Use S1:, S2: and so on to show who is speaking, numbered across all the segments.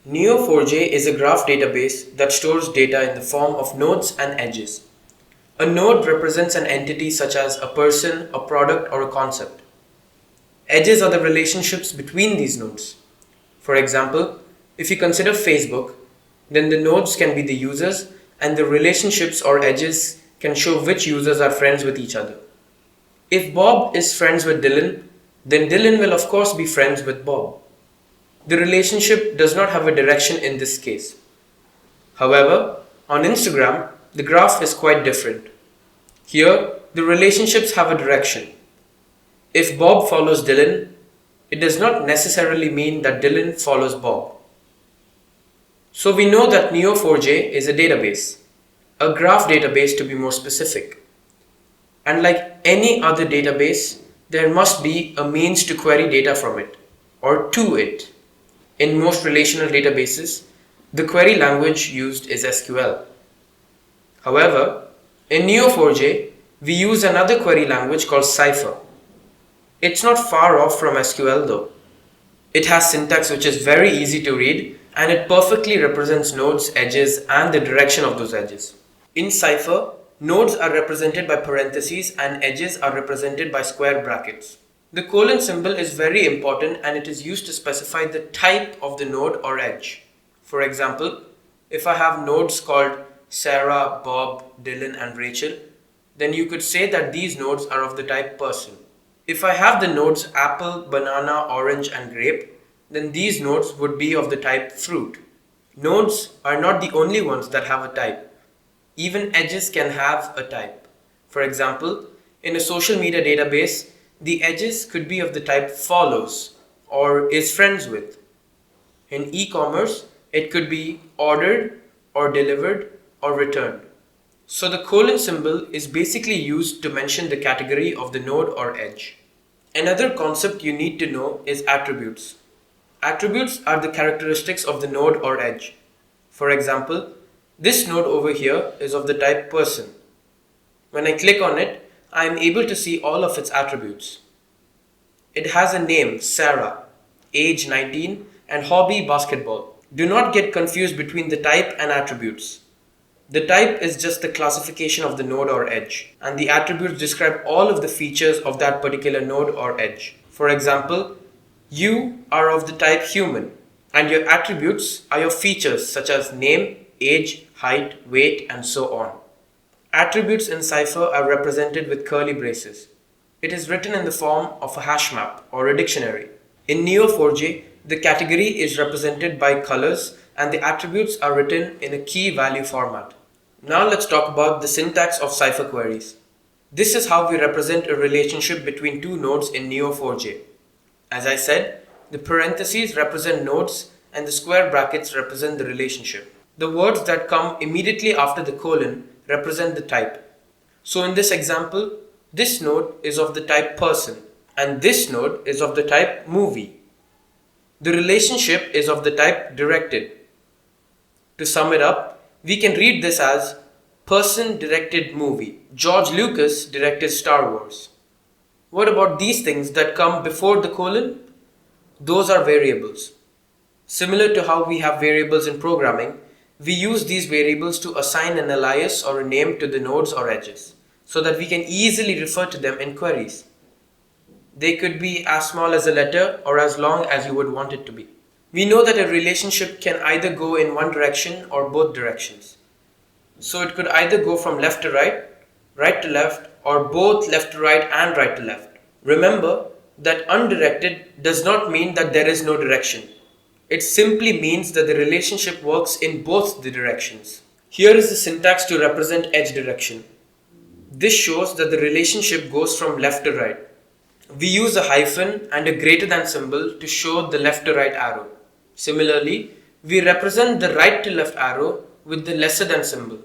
S1: Neo4j is a graph database that stores data in the form of nodes and edges. A node represents an entity such as a person, a product, or a concept. Edges are the relationships between these nodes. For example, if you consider Facebook, then the nodes can be the users and the relationships or edges can show which users are friends with each other. If Bob is friends with Dylan, then Dylan will of course be friends with Bob. The relationship does not have a direction in this case. However, on Instagram, the graph is quite different. Here, the relationships have a direction. If Bob follows Dylan, it does not necessarily mean that Dylan follows Bob. So we know that Neo4j is a database, a graph database to be more specific. And like any other database, there must be a means to query data from it, or to it. In most relational databases, the query language used is SQL. However, in Neo4j, we use another query language called Cypher. It's not far off from SQL though. It has syntax which is very easy to read and it perfectly represents nodes, edges, and the direction of those edges. In Cypher, nodes are represented by parentheses and edges are represented by square brackets. The colon symbol is very important and it is used to specify the type of the node or edge. For example, if I have nodes called Sarah, Bob, Dylan, and Rachel, then you could say that these nodes are of the type person. If I have the nodes apple, banana, orange, and grape, then these nodes would be of the type fruit. Nodes are not the only ones that have a type. Even edges can have a type. For example, in a social media database, the edges could be of the type follows or is friends with. In e-commerce, it could be ordered or delivered or returned. So the colon symbol is basically used to mention the category of the node or edge. Another concept you need to know is attributes. Attributes are the characteristics of the node or edge. For example, this node over here is of the type person. When I click on it, I am able to see all of its attributes. It has a name, Sarah, age 19, and hobby basketball. Do not get confused between the type and attributes. The type is just the classification of the node or edge, and the attributes describe all of the features of that particular node or edge. For example, you are of the type human, and your attributes are your features such as name, age, height, weight, and so on. Attributes in Cypher are represented with curly braces. It is written in the form of a hash map or a dictionary. In Neo4j, the category is represented by colors and the attributes are written in a key value format. Now let's talk about the syntax of Cypher queries. This is how we represent a relationship between two nodes in Neo4j. As I said, the parentheses represent nodes and the square brackets represent the relationship. The words that come immediately after the colon represent the type. So in this example, this node is of the type person and this node is of the type movie. The relationship is of the type directed. To sum it up, we can read this as person directed movie. George Lucas directed Star Wars. What about these things that come before the colon? Those are variables. Similar to how we have variables in programming, we use these variables to assign an alias or a name to the nodes or edges so that we can easily refer to them in queries. They could be as small as a letter or as long as you would want it to be. We know that a relationship can either go in one direction or both directions. So it could either go from left to right, right to left, or both left to right and right to left. Remember that undirected does not mean that there is no direction. It simply means that the relationship works in both the directions. Here is the syntax to represent edge direction. This shows that the relationship goes from left to right. We use a hyphen and a greater than symbol to show the left to right arrow. Similarly, we represent the right to left arrow with the lesser than symbol.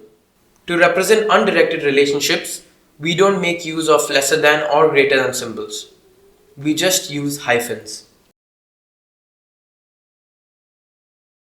S1: To represent undirected relationships, we don't make use of lesser than or greater than symbols. We just use hyphens.